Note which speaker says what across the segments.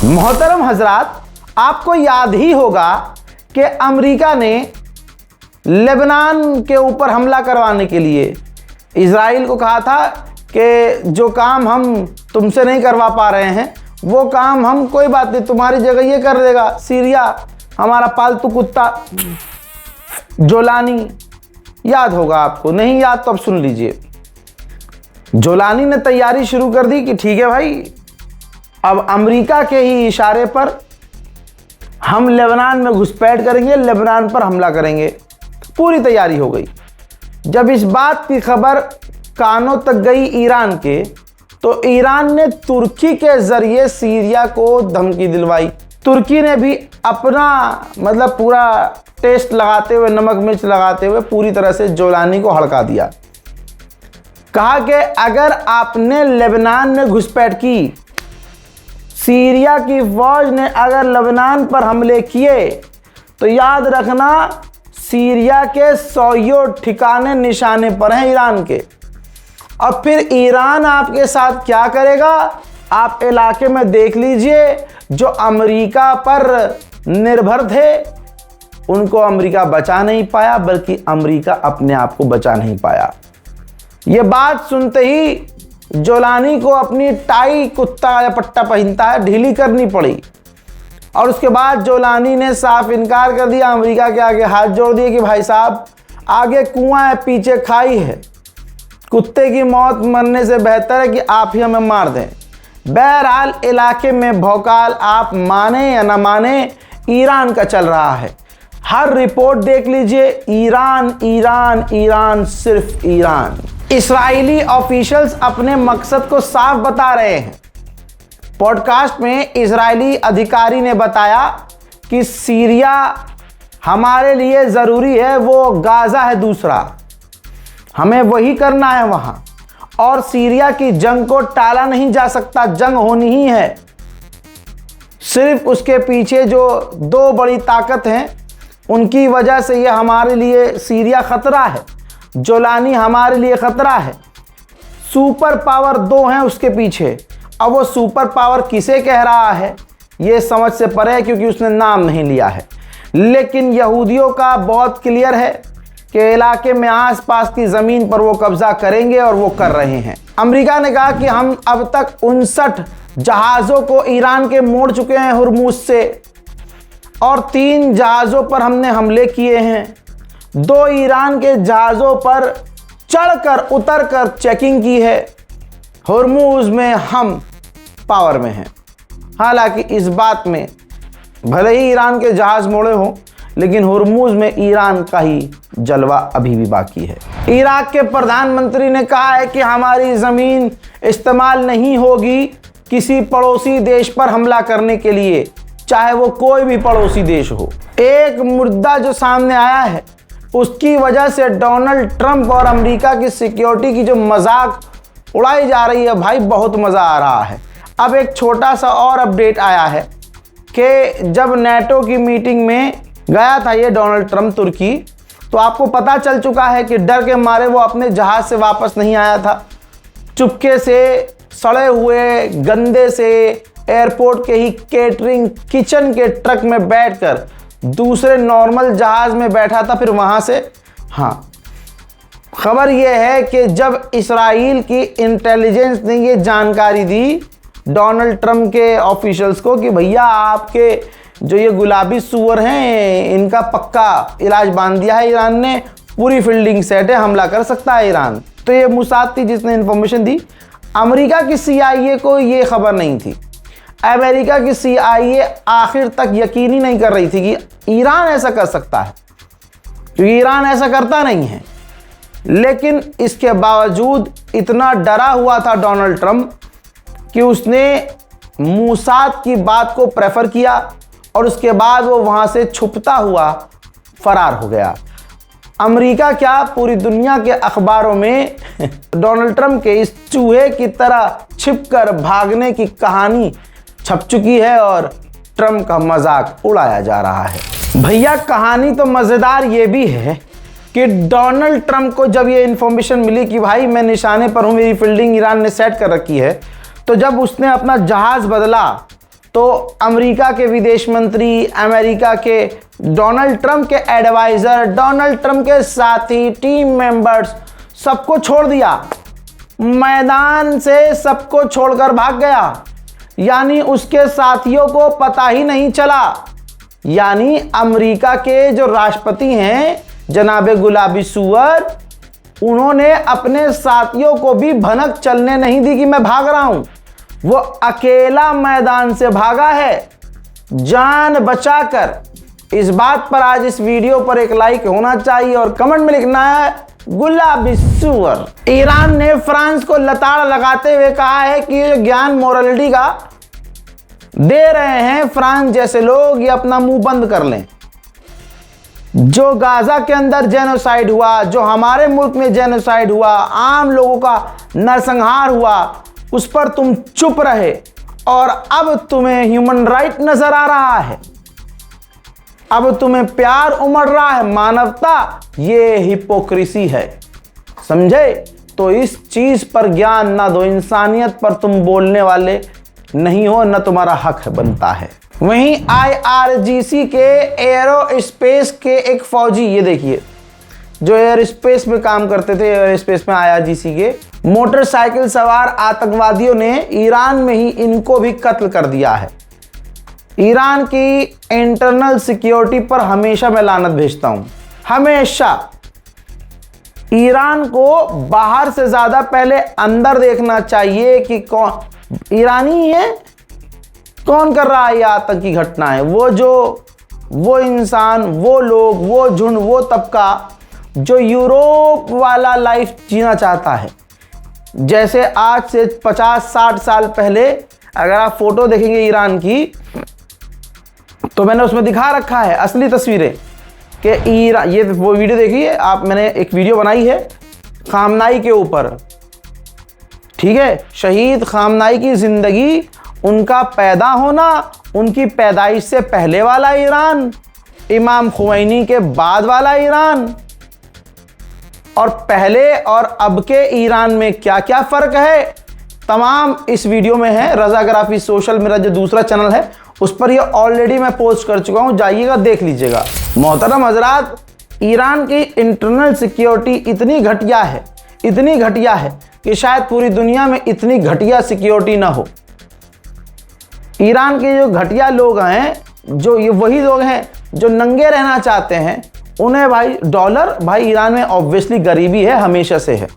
Speaker 1: मोहतरम हजरात, आपको याद ही होगा कि अमेरिका ने लेबनान के ऊपर हमला करवाने के लिए इजराइल को कहा था कि जो काम हम तुमसे नहीं करवा पा रहे हैं वो काम हम, कोई बात नहीं, तुम्हारी जगह ये कर देगा सीरिया, हमारा पालतू कुत्ता जोलानी। याद होगा आपको, नहीं याद तो अब सुन लीजिए। जोलानी ने तैयारी शुरू कर दी कि ठीक है भाई, अब अमेरिका के ही इशारे पर हम लेबनान में घुसपैठ करेंगे, लेबनान पर हमला करेंगे। पूरी तैयारी हो गई। जब इस बात की खबर कानों तक गई ईरान के, तो ईरान ने तुर्की के जरिए सीरिया को धमकी दिलवाई। तुर्की ने भी अपना मतलब पूरा टेस्ट लगाते हुए, नमक मिर्च लगाते हुए पूरी तरह से जोलानी को हड़का दिया। कहा कि अगर आपने लेबनान में घुसपैठ की, सीरिया की फौज ने अगर लेबनान पर हमले किए, तो याद रखना सीरिया के 100 ठिकाने निशाने पर हैं ईरान के। अब फिर ईरान आपके साथ क्या करेगा आप इलाके में देख लीजिए। जो अमेरिका पर निर्भर थे उनको अमेरिका बचा नहीं पाया, बल्कि अमेरिका अपने आप को बचा नहीं पाया। ये बात सुनते ही जोलानी को अपनी टाई, कुत्ता या पट्टा पहनता है, ढीली करनी पड़ी। और उसके बाद जोलानी ने साफ इनकार कर दिया, अमेरिका के आगे हाथ जोड़ दिए कि भाई साहब, आगे कुआं है, पीछे खाई है, कुत्ते की मौत मरने से बेहतर है कि आप ही हमें मार दें। बहरहाल इलाके में भौकाल, आप माने या ना माने, ईरान का चल रहा है। हर रिपोर्ट देख लीजिए, ईरान ईरान ईरान, सिर्फ ईरान। इस्राएली ऑफिशियल्स अपने मकसद को साफ बता रहे हैं। पॉडकास्ट में इजरायली अधिकारी ने बताया कि सीरिया हमारे लिए ज़रूरी है, वो गाज़ा है दूसरा, हमें वही करना है वहाँ। और सीरिया की जंग को टाला नहीं जा सकता, जंग होनी ही है। सिर्फ उसके पीछे जो 2 बड़ी ताकत हैं उनकी वजह से ये हमारे लिए सीरिया खतरा है, जोलानी हमारे लिए खतरा है। सुपर पावर 2 हैं उसके पीछे। अब वो सुपर पावर किसे कह रहा है ये समझ से परे है, क्योंकि उसने नाम नहीं लिया है। लेकिन यहूदियों का बहुत क्लियर है कि इलाके में आसपास की ज़मीन पर वो कब्जा करेंगे, और वो कर रहे हैं। अमेरिका ने कहा कि हम अब तक 59 जहाज़ों को ईरान के मोड़ चुके हैं हुर्मुज़ से, और 3 जहाज़ों पर हमने हमले किए हैं। 2 ईरान के जहाज़ों पर चढ़कर उतरकर चेकिंग की है। हुर्मुज़ में हम पावर में हैं। हालांकि इस बात में भले ही ईरान के जहाज़ मोड़े हों, लेकिन हुर्मुज़ में ईरान का ही जलवा अभी भी बाकी है। इराक के प्रधानमंत्री ने कहा है कि हमारी ज़मीन इस्तेमाल नहीं होगी किसी पड़ोसी देश पर हमला करने के लिए, चाहे वो कोई भी पड़ोसी देश हो। एक मुद्दा जो सामने आया है, उसकी वजह से डोनाल्ड ट्रंप और अमेरिका की सिक्योरिटी की जो मजाक उड़ाई जा रही है, भाई बहुत मज़ा आ रहा है। अब एक छोटा सा और अपडेट आया है कि जब नेटो की मीटिंग में गया था ये डोनाल्ड ट्रंप तुर्की, तो आपको पता चल चुका है कि डर के मारे वो अपने जहाज़ से वापस नहीं आया था। चुपके से सड़े हुए गंदे से एयरपोर्ट के ही केटरिंग किचन के ट्रक में बैठकर दूसरे नॉर्मल जहाज़ में बैठा था। फिर वहाँ से खबर ये है कि जब इसराइल की इंटेलिजेंस ने ये जानकारी दी डोनाल्ड ट्रंप के ऑफिशियल्स को कि भैया आपके जो ये गुलाबी सूअर हैं इनका पक्का इलाज बांध दिया है ईरान ने, पूरी फील्डिंग सेट है, हमला कर सकता है ईरान। तो ये मुसाद थी जिसने इन्फॉर्मेशन दी। अमेरिका की CIA को ये खबर नहीं थी। अमेरिका की CIA आखिर तक यकीन ही नहीं कर रही थी कि ईरान ऐसा कर सकता है, क्योंकि ईरान ऐसा करता नहीं है। लेकिन इसके बावजूद इतना डरा हुआ था डोनाल्ड ट्रंप कि उसने मूसाद की बात को प्रेफर किया, और उसके बाद वो वहाँ से छुपता हुआ फरार हो गया। अमेरिका क्या, पूरी दुनिया के अखबारों में डोनाल्ड ट्रंप के इस चूहे की तरह छिपकर भागने की कहानी छप चुकी है, और ट्रंप का मजाक उड़ाया जा रहा है। भैया कहानी तो मज़ेदार ये भी है कि डोनाल्ड ट्रंप को जब ये इन्फॉर्मेशन मिली कि भाई मैं निशाने पर हूँ, मेरी फील्डिंग ईरान ने सेट कर रखी है, तो जब उसने अपना जहाज़ बदला तो अमेरिका के विदेश मंत्री, अमेरिका के डोनाल्ड ट्रंप के एडवाइजर, डोनाल्ड ट्रंप के साथी, टीम मेंबर्स, सबको छोड़ दिया, मैदान से सबको छोड़कर भाग गया। यानी उसके साथियों को पता ही नहीं चला। यानी अमेरिका के जो राष्ट्रपति हैं जनाबे गुलाबी सुअर, उन्होंने अपने साथियों को भी भनक चलने नहीं दी कि मैं भाग रहा हूं। वो अकेला मैदान से भागा है जान बचाकर। इस बात पर आज इस वीडियो पर एक लाइक होना चाहिए और कमेंट में लिखना है गुलाबी सुअर। ईरान ने फ्रांस को लताड़ लगाते हुए कहा है कि ये ज्ञान मोरालिटी का दे रहे हैं फ्रांस जैसे लोग, ये अपना मुंह बंद कर लें। जो गाजा के अंदर जेनोसाइड हुआ, जो हमारे मुल्क में जेनोसाइड हुआ, आम लोगों का नरसंहार हुआ, उस पर तुम चुप रहे और अब तुम्हें ह्यूमन राइट नजर आ रहा है, अब तुम्हें प्यार उमड़ रहा है, मानवता। ये हिपोक्रेसी है, समझे? तो इस चीज पर ज्ञान ना दो। इंसानियत पर तुम बोलने वाले नहीं हो, ना तुम्हारा हक बनता है। वहीं IRGC के एयरोस्पेस के एक फौजी, ये देखिए, जो एयर स्पेस में काम करते थे, एयर स्पेस में IRGC के मोटरसाइकिल सवार आतंकवादियों ने ईरान में ही इनको भी कत्ल कर दिया है। ईरान की इंटरनल सिक्योरिटी पर हमेशा मैं लानत भेजता हूं, हमेशा। ईरान को बाहर से ज्यादा पहले अंदर देखना चाहिए कि कौन ईरानी है, कौन कर रहा है ये आतंकी घटनाएं। वो इंसान, वो लोग, वो झुंड, वो तबका जो यूरोप वाला लाइफ जीना चाहता है। जैसे आज से 50-60 साल पहले अगर आप फोटो देखेंगे ईरान की, तो मैंने उसमें दिखा रखा है असली तस्वीरें कि ईरान, ये वो वीडियो देखिए आप, मैंने एक वीडियो बनाई है खामनाई के ऊपर, ठीक है? शहीद खामनाई की जिंदगी, उनका पैदा होना, उनकी पैदाइश से पहले वाला ईरान, इमाम खुमैनी के बाद वाला ईरान, और पहले और अब के ईरान में क्या क्या फर्क है, तमाम इस वीडियो में है। रजाग्राफी सोशल, मेरा जो दूसरा चैनल है उस पर ये ऑलरेडी मैं पोस्ट कर चुका हूं, जाइएगा देख लीजिएगा। मोहतरम हजरात, ईरान की इंटरनल सिक्योरिटी इतनी घटिया है, इतनी घटिया है कि शायद पूरी दुनिया में इतनी घटिया सिक्योरिटी ना हो। ईरान के जो घटिया लोग हैं, जो ये वही लोग हैं जो नंगे रहना चाहते हैं, उन्हें भाई डॉलर, भाई ईरान में ऑब्वियसली गरीबी है, हमेशा से है।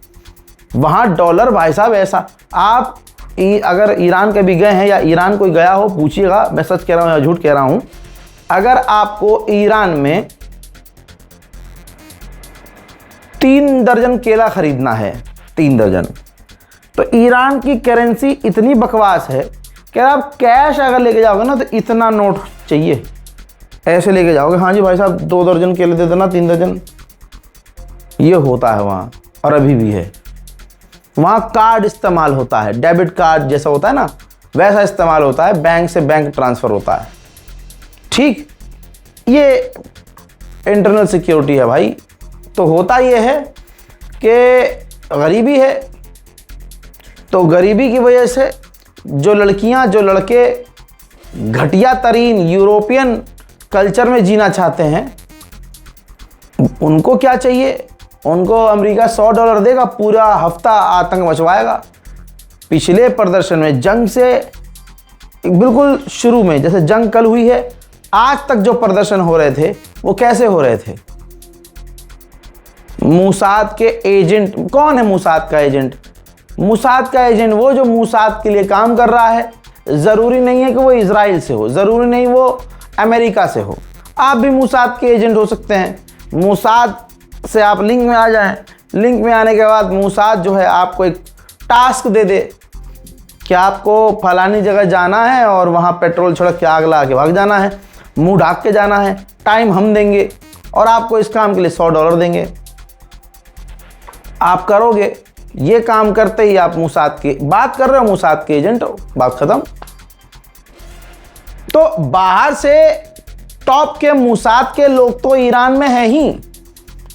Speaker 1: वहाँ डॉलर भाई साहब ऐसा, आप अगर ईरान कभी गए हैं या ईरान कोई गया हो, पूछिएगा, मैं सच कह रहा हूँ या झूठ कह रहा हूँ। अगर आपको ईरान में 3 दर्जन केला खरीदना है, 3 दर्जन, तो ईरान की करेंसी इतनी बकवास है कि आप कैश अगर लेके जाओगे ना तो इतना नोट चाहिए, ऐसे लेके जाओगे, हाँ जी भाई साहब 2 दर्जन केले दे देना, 3 दर्जन। ये होता है वहाँ, और अभी भी है। वहाँ कार्ड इस्तेमाल होता है, डेबिट कार्ड जैसा होता है ना, वैसा इस्तेमाल होता है, बैंक से बैंक ट्रांसफ़र होता है, ठीक? ये इंटरनल सिक्योरिटी है भाई। तो होता ये है कि गरीबी है, तो गरीबी की वजह से जो लड़कियां, जो लड़के घटिया तरीन यूरोपियन कल्चर में जीना चाहते हैं, उनको क्या चाहिए? उनको अमेरिका $100 देगा, पूरा हफ्ता आतंक मचवाएगा। पिछले प्रदर्शन में, जंग से बिल्कुल शुरू में, जैसे जंग कल हुई है, आज तक जो प्रदर्शन हो रहे थे वो कैसे हो रहे थे? मूसाद के एजेंट, कौन है मूसाद का एजेंट? मूसाद का एजेंट वो जो मूसाद के लिए काम कर रहा है। ज़रूरी नहीं है कि वो इजराइल से हो, ज़रूरी नहीं वो अमेरिका से हो, आप भी मूसाद के एजेंट हो सकते हैं। मूसाद से आप लिंक में आ जाएं, लिंक में आने के बाद मूसाद जो है आपको एक टास्क दे दे कि आपको फलानी जगह जाना है और वहाँ पेट्रोल छिड़क के आग लगा के भाग जाना है, मुंह ढाक के जाना है, टाइम हम देंगे और आपको इस काम के लिए $100 देंगे। आप करोगे, ये काम करते ही आप मूसाद की बात कर रहे हो, मूसाद के एजेंट हो, बात खत्म। तो बाहर से टॉप के मूसाद के लोग तो ईरान में हैं ही,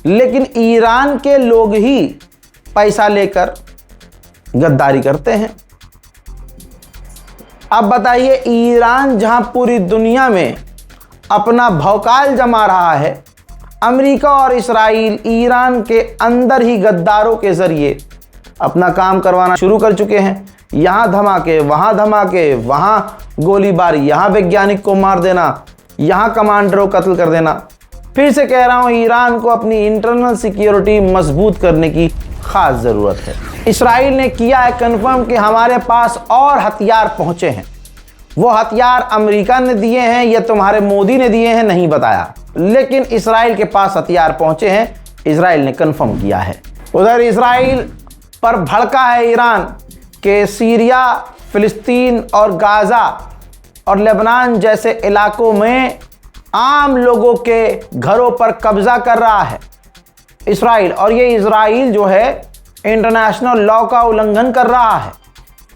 Speaker 1: लेकिन ईरान के लोग ही पैसा लेकर गद्दारी करते हैं। अब बताइए, ईरान जहां पूरी दुनिया में अपना भौकाल जमा रहा है, अमेरिका और इसराइल ईरान के अंदर ही गद्दारों के जरिए अपना काम करवाना शुरू कर चुके हैं। यहाँ धमाके, वहाँ गोलीबारी, यहाँ वैज्ञानिक को मार देना, यहाँ कमांडरों को कत्ल कर देना। फिर से कह रहा हूँ, ईरान को अपनी इंटरनल सिक्योरिटी मजबूत करने की खास ज़रूरत है। इसराइल ने किया है कन्फर्म कि हमारे पास और हथियार पहुँचे हैं। वो हथियार अमेरिका ने दिए हैं या तुम्हारे मोदी ने दिए हैं नहीं बताया, लेकिन इसराइल के पास हथियार पहुँचे हैं, इसराइल ने कन्फर्म किया है। उधर इसराइल पर भड़का है ईरान के सीरिया, फिलिस्तीन और गाज़ा और लेबनान जैसे इलाकों में आम लोगों के घरों पर कब्जा कर रहा है इसराइल। और ये इसराइल जो है इंटरनेशनल लॉ का उल्लंघन कर रहा है।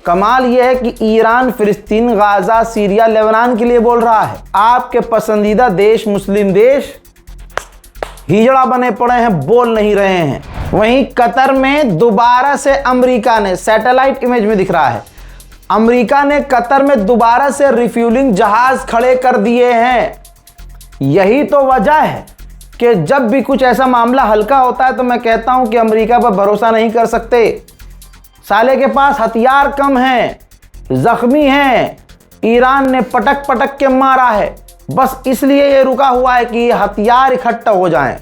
Speaker 1: कमाल ये है कि ईरान फिलिस्तीन, गाज़ा, सीरिया, लेबनान के लिए बोल रहा है। आपके पसंदीदा देश, मुस्लिम देश हिजड़ा बने पड़े हैं, बोल नहीं रहे हैं। वहीं कतर में दोबारा से अमेरिका ने, सैटेलाइट इमेज में दिख रहा है, अमेरिका ने कतर में दोबारा से रिफ्यूलिंग जहाज खड़े कर दिए हैं। यही तो वजह है कि जब भी कुछ ऐसा मामला हल्का होता है तो मैं कहता हूं कि अमेरिका पर भरोसा नहीं कर सकते। साले के पास हथियार कम हैं, जख्मी हैं, ईरान ने पटक पटक के मारा है, बस इसलिए ये रुका हुआ है कि ये हथियार इकट्ठा हो जाएं।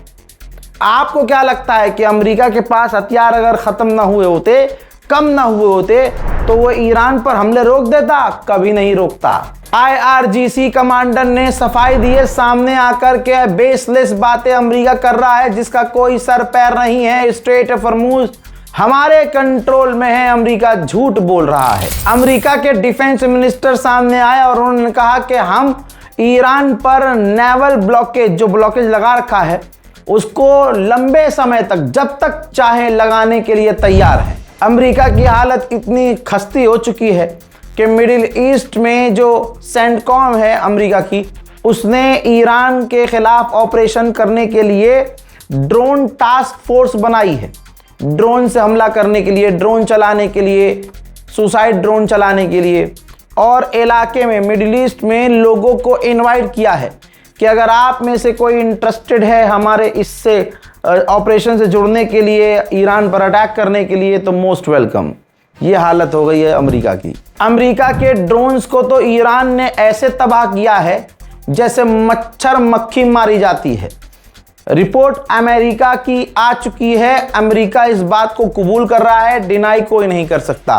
Speaker 1: आपको क्या लगता है कि अमेरिका के पास हथियार अगर ख़त्म ना हुए होते, कम ना हुए होते, तो वो ईरान पर हमले रोक देता? कभी नहीं रोकता। IRGC कमांडर ने सफाई दी है, सामने आकर के बेसलेस बातें अमेरिका कर रहा है जिसका कोई सर पैर नहीं है। स्ट्रेट ऑफ हॉर्मुज़ हमारे कंट्रोल में है, अमेरिका झूठ बोल रहा है। अमेरिका के डिफेंस मिनिस्टर सामने आए और उन्होंने कहा कि हम ईरान पर नेवल ब्लॉकेज, जो ब्लॉकेज लगा रखा है, उसको लंबे समय तक, जब तक चाहे, लगाने के लिए तैयार है। अमेरिका की हालत इतनी खस्ती हो चुकी है कि मिडिल ईस्ट में जो सेंटकॉम है अमेरिका की, उसने ईरान के खिलाफ ऑपरेशन करने के लिए ड्रोन टास्क फोर्स बनाई है। ड्रोन से हमला करने के लिए, ड्रोन चलाने के लिए, सुसाइड ड्रोन चलाने के लिए, और इलाके में, मिडिल ईस्ट में लोगों को इनवाइट किया है कि अगर आप में से कोई इंटरेस्टेड है हमारे इससे ऑपरेशन से जुड़ने के लिए, ईरान पर अटैक करने के लिए, तो मोस्ट वेलकम। ये हालत हो गई है अमेरिका की। अमेरिका के ड्रोन्स को तो ईरान ने ऐसे तबाह किया है जैसे मच्छर मक्खी मारी जाती है। रिपोर्ट अमेरिका की आ चुकी है, अमेरिका इस बात को कबूल कर रहा है, डिनाई कोई नहीं कर सकता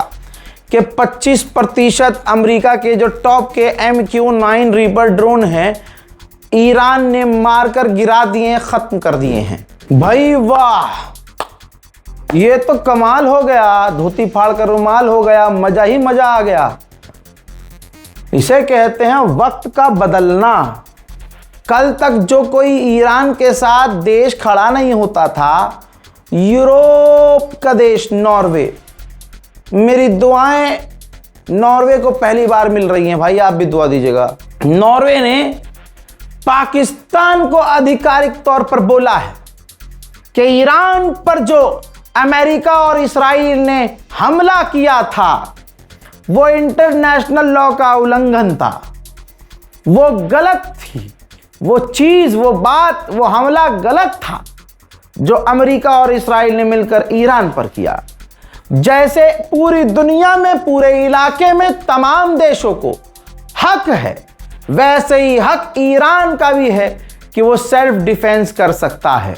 Speaker 1: कि 25% अमेरिका के जो टॉप के MQ-9 रीपर ड्रोन हैं, ईरान ने मारकर गिरा दिए, खत्म कर दिए हैं। भाई वाह, ये तो कमाल हो गया, धोती फाड़ कर रुमाल हो गया, मजा ही मजा आ गया। इसे कहते हैं वक्त का बदलना। कल तक जो कोई ईरान के साथ देश खड़ा नहीं होता था, यूरोप का देश नॉर्वे, मेरी दुआएं नॉर्वे को पहली बार मिल रही हैं भाई, आप भी दुआ दीजिएगा। नॉर्वे ने पाकिस्तान को आधिकारिक तौर पर बोला है कि ईरान पर जो अमेरिका और इसराइल ने हमला किया था वो इंटरनेशनल लॉ का उल्लंघन था, वो गलत थी, वो चीज, वो बात, वो हमला गलत था जो अमेरिका और इसराइल ने मिलकर ईरान पर किया। जैसे पूरी दुनिया में, पूरे इलाके में तमाम देशों को हक है, वैसे ही हक ईरान का भी है कि वो सेल्फ डिफेंस कर सकता है।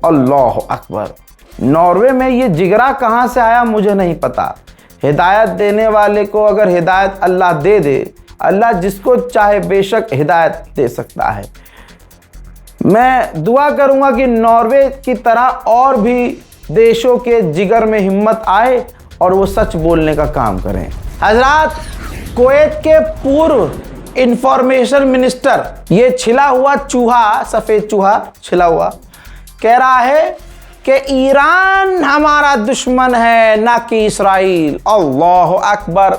Speaker 1: अल्लाह अकबर। नॉर्वे में ये जिगरा कहां से आया मुझे नहीं पता। हिदायत देने वाले को अगर हिदायत अल्लाह दे दे, अल्लाह जिसको चाहे बेशक हिदायत दे सकता है। मैं दुआ करूंगा कि नॉर्वे की तरह और भी देशों के जिगर में हिम्मत आए और वो सच बोलने का काम करें। हजरात, कुवैत के पूर्व इंफॉर्मेशन मिनिस्टर, ये छिला हुआ चूहा, सफ़ेद चूहा छिला हुआ, कह रहा है कि ईरान हमारा दुश्मन है, ना कि इसराइल। अल्लाह अकबर।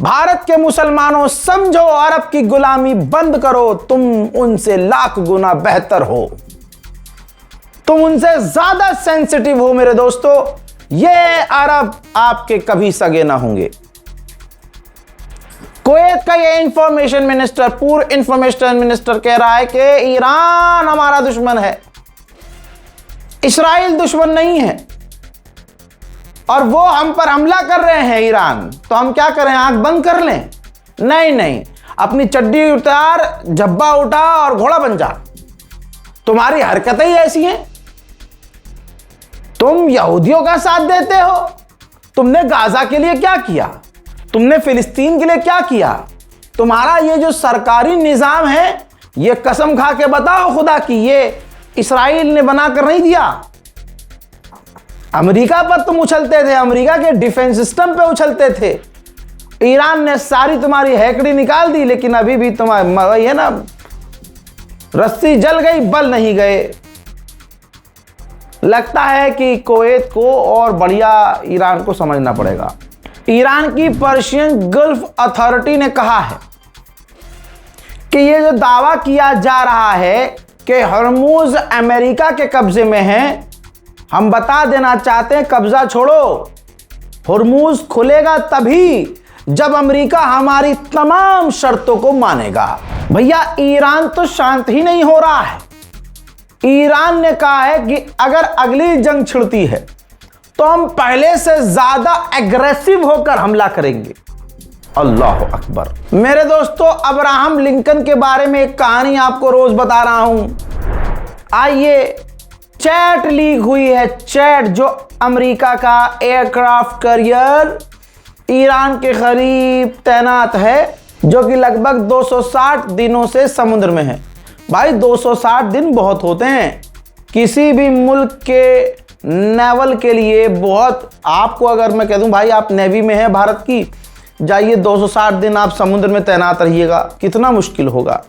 Speaker 1: भारत के मुसलमानों, समझो, अरब की गुलामी बंद करो, तुम उनसे लाख गुना बेहतर हो, तुम उनसे ज्यादा सेंसिटिव हो मेरे दोस्तों। ये अरब आपके कभी सगे ना होंगे। कुवैत का ये इंफॉर्मेशन मिनिस्टर, पूर्व इंफॉर्मेशन मिनिस्टर कह रहा है कि ईरान हमारा दुश्मन है, इस्राइल दुश्मन नहीं है, और वो हम पर हमला कर रहे हैं ईरान, तो हम क्या करें, आंख बंद कर लें? नहीं नहीं, अपनी चड्डी उतार, झब्बा उठा और घोड़ा बन जा। तुम्हारी हरकतें ही ऐसी हैं। तुम यहूदियों का साथ देते हो। तुमने गाजा के लिए क्या किया? तुमने फिलिस्तीन के लिए क्या किया? तुम्हारा ये जो सरकारी निजाम है, ये कसम खा के बताओ खुदा की, ये इस्राइल ने बनाकर नहीं दिया। अमेरिका पर तुम उछलते थे, अमेरिका के डिफेंस सिस्टम पे उछलते थे। ईरान ने सारी तुम्हारी हैकड़ी निकाल दी, लेकिन अभी भी तुम्हारा वही है ना, रस्सी जल गई, बल नहीं गए। लगता है कि कुवैत को और बढ़िया ईरान को समझना पड़ेगा। ईरान की पर्शियन गल्फ अथॉरिटी ने कहा है कि ये जो दावा किया जा रहा है कि हॉर्मुज अमेरिका के कब्जे में है, हम बता देना चाहते हैं, कब्जा छोड़ो। हॉर्मुज खुलेगा तभी जब अमेरिका हमारी तमाम शर्तों को मानेगा। भैया, ईरान तो शांत ही नहीं हो रहा है। ईरान ने कहा है कि अगर अगली जंग छिड़ती है तो हम पहले से ज्यादा एग्रेसिव होकर हमला करेंगे। अल्लाह अकबर। मेरे दोस्तों, अब्राहम लिंकन के बारे में एक कहानी आपको रोज बता रहा हूं। आइए, चैट लीक हुई है, चैट जो अमेरिका का एयरक्राफ्ट कैरियर ईरान के करीब तैनात है, जो कि लगभग 260 दिनों से समुद्र में है। भाई, 260 दिन बहुत होते हैं किसी भी मुल्क के नेवल के लिए, बहुत। आपको अगर मैं कह दूं भाई आप नेवी में हैं भारत की, जाइए 260 दिन आप समुद्र में तैनात रहिएगा, कितना मुश्किल होगा,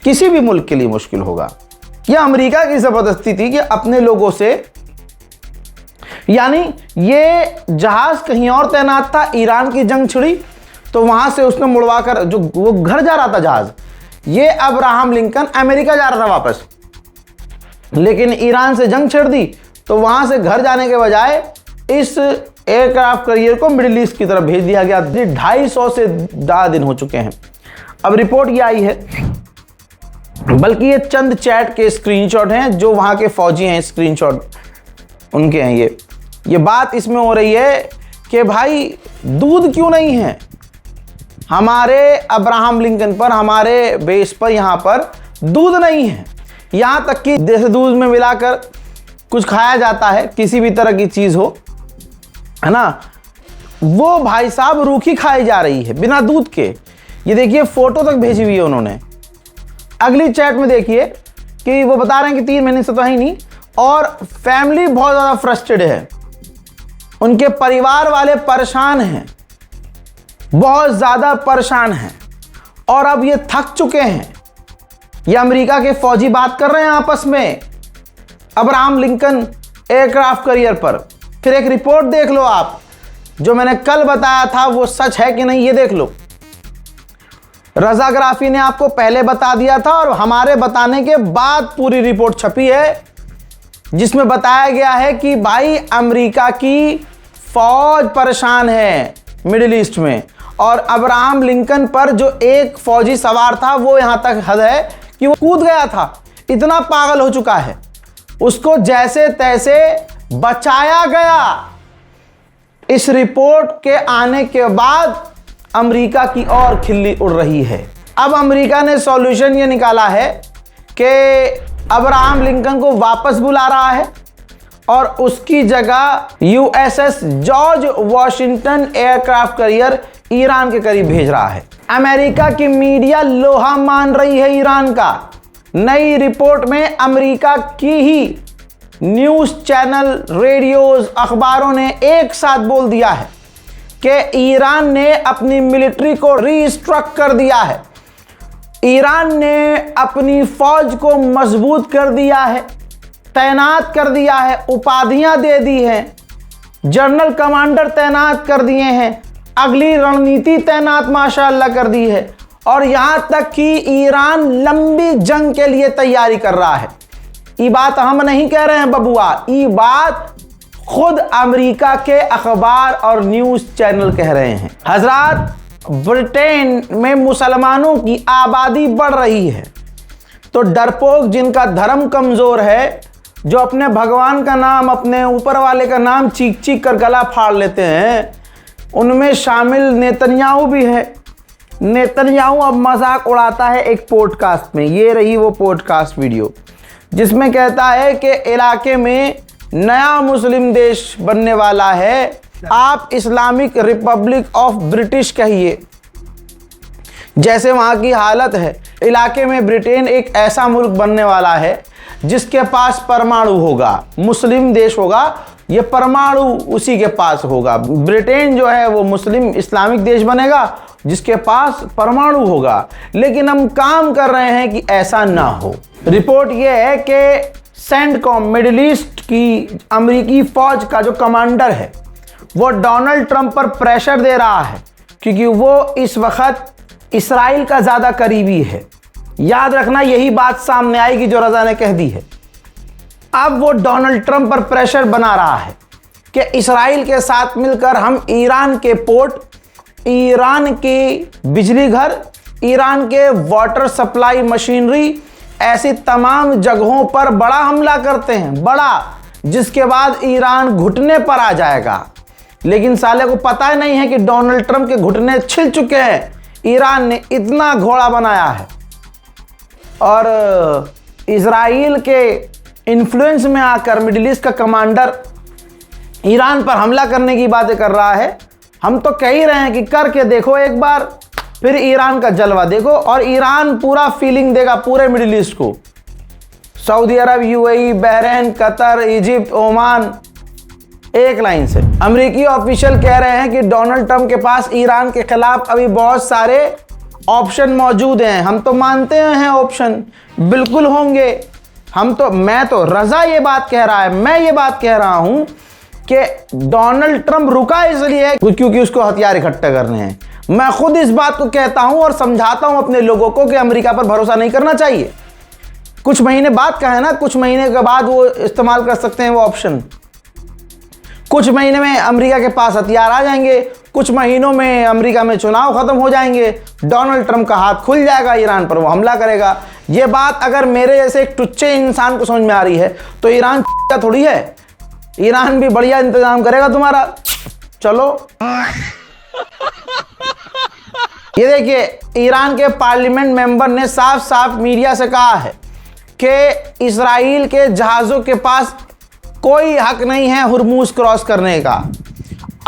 Speaker 1: किसी भी मुल्क के लिए मुश्किल होगा। यह अमेरिका की जबरदस्ती थी कि अपने लोगों से, यानी ये जहाज कहीं और तैनात था, ईरान की जंग छिड़ी तो वहां से उसने मुड़वाकर, जो वो घर जा रहा था जहाज, ये अब्राहम लिंकन अमेरिका जा रहा था वापस, लेकिन ईरान से जंग छिड़ दी तो वहां से घर जाने के बजाय इस एयरक्राफ्ट कैरियर को मिडिल ईस्ट की तरफ भेज दिया गया। 250 से ज़्यादा दिन हो चुके हैं। अब रिपोर्ट ये आई है, बल्कि ये चंद चैट के स्क्रीनशॉट हैं जो वहां के फौजी हैं, स्क्रीनशॉट उनके हैं। ये बात इसमें हो रही है कि भाई दूध क्यों नहीं है हमारे अब्राहम लिंकन पर, हमारे बेस पर, यहाँ पर दूध नहीं है। यहाँ तक कि देसी दूध में मिलाकर कुछ खाया जाता है, किसी भी तरह की चीज़ हो, है ना, वो भाई साहब रूखी खाई जा रही है बिना दूध के। ये देखिए, फोटो तक भेजी हुई है उन्होंने। अगली चैट में देखिए कि वो बता रहे हैं कि 3 महीने से तो है ही नहीं, और फैमिली बहुत ज़्यादा फ्रस्ट्रेटेड है, उनके परिवार वाले परेशान हैं, बहुत ज़्यादा परेशान हैं, और अब ये थक चुके हैं। ये अमेरिका के फौजी बात कर रहे हैं आपस में अब्राहम लिंकन एयरक्राफ्ट कैरियर पर। फिर एक रिपोर्ट देख लो आप, जो मैंने कल बताया था वो सच है कि नहीं ये देख लो। रजा ग्राफी ने आपको पहले बता दिया था, और हमारे बताने के बाद पूरी रिपोर्ट छपी है, जिसमें बताया गया है कि भाई अमेरिका की फौज परेशान है मिडिल ईस्ट में, और अब्राहम लिंकन पर जो एक फौजी सवार था वो यहां तक हद है कि वो कूद गया था, इतना पागल हो चुका है, उसको जैसे तैसे बचाया गया। इस रिपोर्ट के आने के बाद अमेरिका की और खिल्ली उड़ रही है। अब अमेरिका ने सॉल्यूशन ये निकाला है कि अब्राहम लिंकन को वापस बुला रहा है और उसकी जगह USS George Washington aircraft carrier Iran के करीब भेज रहा है। अमेरिका की मीडिया लोहा मान रही है ईरान का। नई रिपोर्ट में अमेरिका की ही न्यूज़ चैनल, रेडियोज, अखबारों ने एक साथ बोल दिया है कि ईरान ने अपनी मिलिट्री को रीस्ट्रक्चर कर दिया है, ईरान ने अपनी फौज को मजबूत कर दिया है, तैनात कर दिया है, उपाधियां दे दी हैं, जनरल कमांडर तैनात कर दिए हैं, अगली रणनीति तैनात माशाअल्लाह कर दी है, और यहां तक कि ईरान लंबी जंग के लिए तैयारी कर रहा है। ये बात हम नहीं कह रहे हैं बबुआ, ये बात खुद अमेरिका के अखबार और न्यूज़ चैनल कह रहे हैं। हजरात, ब्रिटेन में मुसलमानों की आबादी बढ़ रही है, तो डरपोक जिनका धर्म कमज़ोर है, जो अपने भगवान का नाम, अपने ऊपर वाले का नाम चीख चीख कर गला फाड़ लेते हैं, उनमें शामिल नेतन्याहू भी है। नेतन्याहू अब मजाक उड़ाता है एक पॉडकास्ट में, ये रही वो पॉडकास्ट वीडियो, जिसमें कहता है कि इलाके में नया मुस्लिम देश बनने वाला है, आप इस्लामिक रिपब्लिक ऑफ ब्रिटिश कहिए। जैसे वहाँ की हालत है इलाके में, ब्रिटेन एक ऐसा मुल्क बनने वाला है जिसके पास परमाणु होगा, मुस्लिम देश होगा, ये परमाणु उसी के पास होगा। ब्रिटेन जो है वो मुस्लिम इस्लामिक देश बनेगा जिसके पास परमाणु होगा। लेकिन हम काम कर रहे हैं कि ऐसा ना हो। रिपोर्ट ये है कि सेंटकॉम मिडिल ईस्ट की अमेरिकी फौज का जो कमांडर है वो डोनाल्ड ट्रंप पर प्रेशर दे रहा है, क्योंकि वो इस वक्त इसराइल का ज़्यादा करीबी है। याद रखना, यही बात सामने आएगी जो रज़ा ने कह दी है। अब वो डोनाल्ड ट्रंप पर प्रेशर बना रहा है कि इसराइल के साथ मिलकर हम ईरान के पोर्ट, ईरान की बिजली घर, ईरान के वाटर सप्लाई मशीनरी, ऐसी तमाम जगहों पर बड़ा हमला करते हैं, बड़ा, जिसके बाद ईरान घुटने पर आ जाएगा। लेकिन साले को पता ही नहीं है कि डोनाल्ड ट्रंप के घुटने छिल चुके हैं। ईरान ने इतना घोड़ा बनाया है और इजराइल के इन्फ्लुएंस में आकर मिडिल ईस्ट का कमांडर ईरान पर हमला करने की बातें कर रहा है। हम तो कह ही रहे हैं कि करके देखो एक बार, फिर ईरान का जलवा देखो। और ईरान पूरा फीलिंग देगा पूरे मिडिल ईस्ट को। Saudi Arabia, UAE, Bahrain, Qatar, Egypt, Oman, एक लाइन से। अमेरिकी ऑफिशियल कह रहे हैं कि डोनाल्ड ट्रंप के पास ईरान के खिलाफ अभी बहुत सारे ऑप्शन मौजूद हैं। हम तो मानते हैं ऑप्शन बिल्कुल होंगे। मैं तो रज़ा ये बात कह रहा है, मैं ये बात कह रहा हूं कि डोनाल्ड ट्रंप रुका इसलिए क्योंकि उसको हथियार इकट्ठे करने हैं। मैं खुद इस बात को कहता हूं और समझाता हूं अपने लोगों को कि अमेरिका पर भरोसा नहीं करना चाहिए। कुछ महीने बाद का है ना, कुछ महीने के बाद वो इस्तेमाल कर सकते हैं वो ऑप्शन। कुछ महीने में अमेरिका के पास हथियार आ जाएंगे, कुछ महीनों में अमेरिका में चुनाव खत्म हो जाएंगे, डोनाल्ड ट्रंप का हाथ खुल जाएगा ईरान पर, वो हमला करेगा। ये बात अगर मेरे जैसे एक टुच्चे इंसान को समझ में आ रही है तो ईरान का थोड़ी है, ईरान भी बढ़िया इंतजाम करेगा तुम्हारा। चलो ये देखिए, ईरान के पार्लियामेंट मेंबर ने साफ साफ मीडिया से कहा है कि इजराइल के जहाज़ों के पास कोई हक नहीं है हुर्मुज क्रॉस करने का।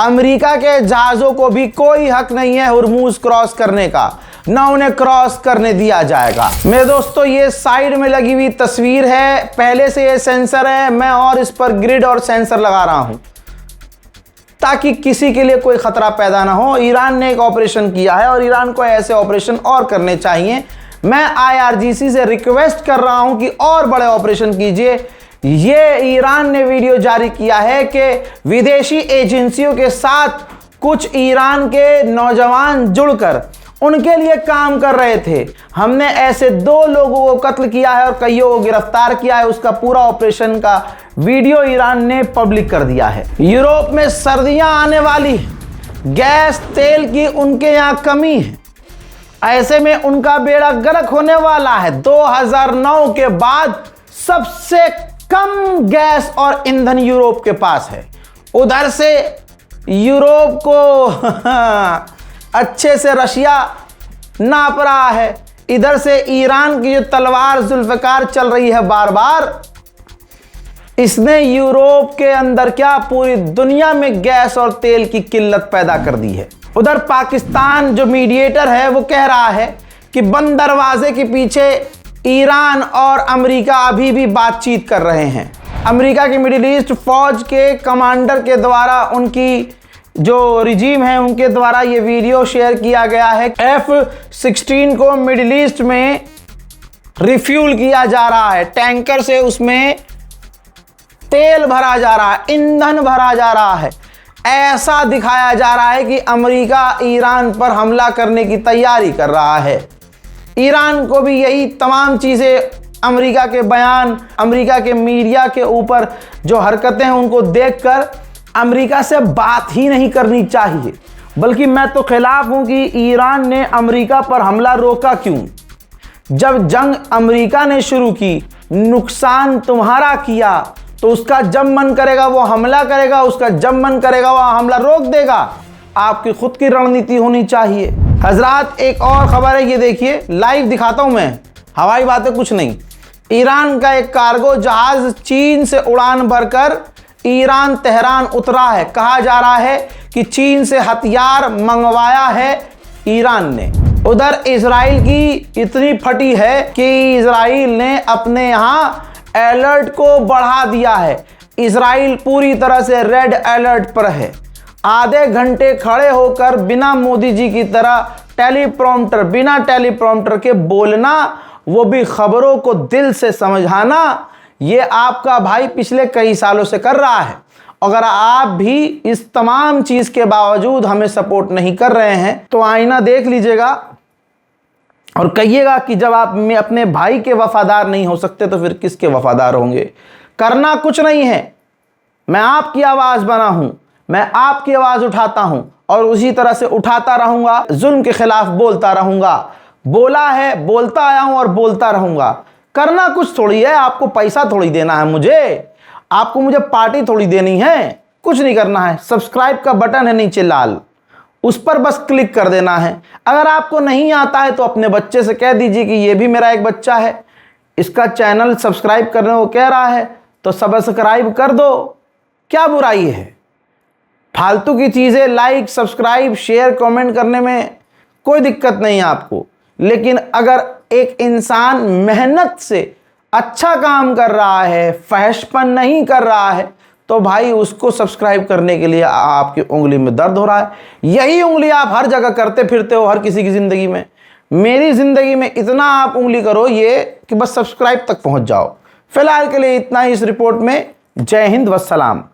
Speaker 1: अमेरिका के जहाज़ों को भी कोई हक नहीं है हुर्मुज क्रॉस करने का, ना उन्हें क्रॉस करने दिया जाएगा। मेरे दोस्तों, ये साइड में लगी हुई तस्वीर है, पहले से ये सेंसर है, मैं और इस पर ग्रिड और सेंसर लगा रहा हूं ताकि किसी के लिए कोई खतरा पैदा ना हो। ईरान ने एक ऑपरेशन किया है और ईरान को ऐसे ऑपरेशन और करने चाहिए। मैं IRGC से रिक्वेस्ट कर रहा हूं कि और बड़े ऑपरेशन कीजिए। ये ईरान ने वीडियो जारी किया है कि विदेशी एजेंसियों के साथ कुछ ईरान के नौजवान जुड़कर उनके लिए काम कर रहे थे। हमने ऐसे 2 लोगों को कत्ल किया है और कईयों को गिरफ्तार किया है। उसका पूरा ऑपरेशन का वीडियो ईरान ने पब्लिक कर दिया है। यूरोप में सर्दियां आने वाली है, गैस तेल की उनके यहाँ कमी है, ऐसे में उनका बेड़ा गर्क होने वाला है। 2009 के बाद सबसे कम गैस और ईंधन यूरोप के पास है। उधर से यूरोप को अच्छे से रशिया नाप रहा है, इधर से ईरान की जो तलवार जुल्फकार चल रही है बार बार, इसने यूरोप के अंदर क्या पूरी दुनिया में गैस और तेल की किल्लत पैदा कर दी है। उधर पाकिस्तान जो मीडिएटर है वो कह रहा है कि बंद दरवाजे के पीछे ईरान और अमेरिका अभी भी बातचीत कर रहे हैं। अमेरिका की मिडिल ईस्ट फौज के कमांडर के द्वारा, उनकी जो रिजीम है उनके द्वारा ये वीडियो शेयर किया गया है। F-16 को मिडिल ईस्ट में रिफ्यूल किया जा रहा है, टैंकर से उसमें तेल भरा जा रहा है, ईंधन भरा जा रहा है। ऐसा दिखाया जा रहा है कि अमेरिका ईरान पर हमला करने की तैयारी कर रहा है। ईरान को भी यही तमाम चीज़ें, अमेरिका के बयान, अमेरिका के मीडिया के ऊपर जो हरकतें हैं उनको देखकर अमेरिका से बात ही नहीं करनी चाहिए। बल्कि मैं तो खिलाफ हूं कि ईरान ने अमेरिका पर हमला रोका क्यों। जब जंग अमेरिका ने शुरू की, नुकसान तुम्हारा किया, तो उसका जब मन करेगा वो हमला करेगा, उसका जब मन करेगा वो हमला रोक देगा। आपकी खुद की रणनीति होनी चाहिए। हजरात, एक और खबर है, ये देखिए, लाइव दिखाता हूं मैं, हवाई बातें कुछ नहीं। ईरान का एक कार्गो जहाज चीन से उड़ान भरकर ईरान तेहरान उतरा है। कहा जा रहा है कि चीन से हथियार मंगवाया है ईरान ने। उधर इजराइल की इतनी फटी है कि इजराइल ने अपने यहां अलर्ट को बढ़ा दिया है। इजराइल पूरी तरह से रेड अलर्ट पर है। आधे घंटे खड़े होकर बिना मोदी जी की तरह बिना टेलीप्रॉम्प्टर के बोलना, वो भी खबरों को दिल से समझाना, ये आपका भाई पिछले कई सालों से कर रहा है। अगर आप भी इस तमाम चीज के बावजूद हमें सपोर्ट नहीं कर रहे हैं तो आईना देख लीजिएगा और कहिएगा कि जब आप में अपने भाई के वफादार नहीं हो सकते तो फिर किसके वफादार होंगे। करना कुछ नहीं है, मैं आपकी आवाज बना हूं, मैं आपकी आवाज उठाता हूं और उसी तरह से उठाता रहूंगा, जुल्म के खिलाफ बोलता रहूंगा। बोला है, बोलता आया हूं और बोलता रहूंगा। करना कुछ थोड़ी है, आपको पैसा थोड़ी देना है मुझे पार्टी थोड़ी देनी है, कुछ नहीं करना है। सब्सक्राइब का बटन है नीचे लाल, उस पर बस क्लिक कर देना है। अगर आपको नहीं आता है तो अपने बच्चे से कह दीजिए कि ये भी मेरा एक बच्चा है, इसका चैनल सब्सक्राइब करने को कह रहा है तो सब्सक्राइब कर दो, क्या बुराई है। फालतू की चीज़ें लाइक, सब्सक्राइब, शेयर, कमेंट करने में कोई दिक्कत नहीं है आपको। लेकिन अगर एक इंसान मेहनत से अच्छा काम कर रहा है, फहशपन नहीं कर रहा है, तो भाई उसको सब्सक्राइब करने के लिए आपकी उंगली में दर्द हो रहा है। यही उंगली आप हर जगह करते फिरते हो, हर किसी की ज़िंदगी में। मेरी ज़िंदगी में इतना आप उंगली करो ये कि बस सब्सक्राइब तक पहुंच जाओ। फिलहाल के लिए इतना ही इस रिपोर्ट में। जय हिंद, वस्सलाम।